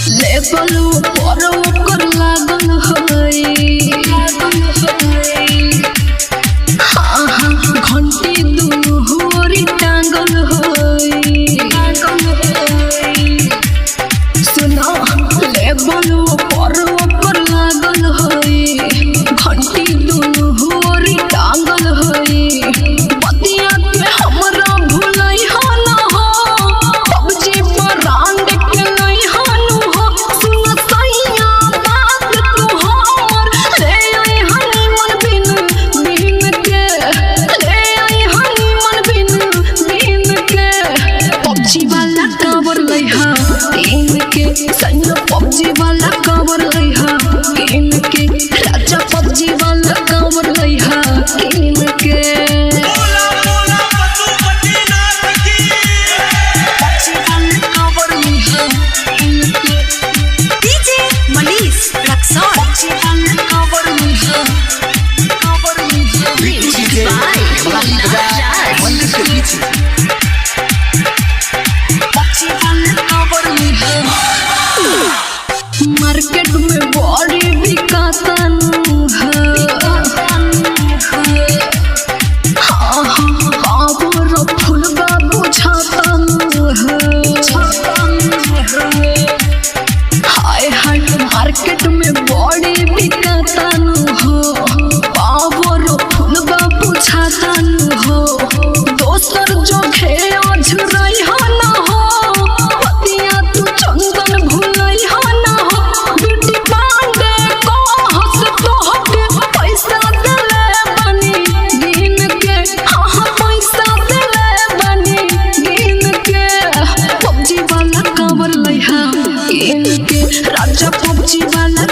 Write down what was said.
लेबलू पर ओकर लागल होई हाँ हाँ घंटी दुनु होरी टांगल होई सुनो लेबलू पर ओकर लागल होई घंटी दुनु होरी टांगल होई बतिया के हमरा भुलई हो ना हो पबजी ब्रांड के नहीं हनु हो सुन सैया बात तू हमर ले आई हनी मन बिन के ले आई हनी मन बिन के पबजी वाला कवर लइहा तीन के सैया पबजी वाला कवर लइहा तीन के राजा पबजी वाला कवर लइहा तीन के मार्केट में बड़ी बिकातन हाँ हाँ बोरो फुलबा बुझातन हाय हाय मार्केट में बड़ी बिकातन हो बोरो फुलबा बुझातन हो दोसर जो खेया झुरई हो ना हो पतिया तू चंदन भुलई हो ना हो ब्यूटी पांडे को हंस तो हटे पैसा देले बनी गिन के हाँ हाँ पैसा देले बनी गिन के पबजी वाला कवर लइहा गिन के राजा पबजी वाला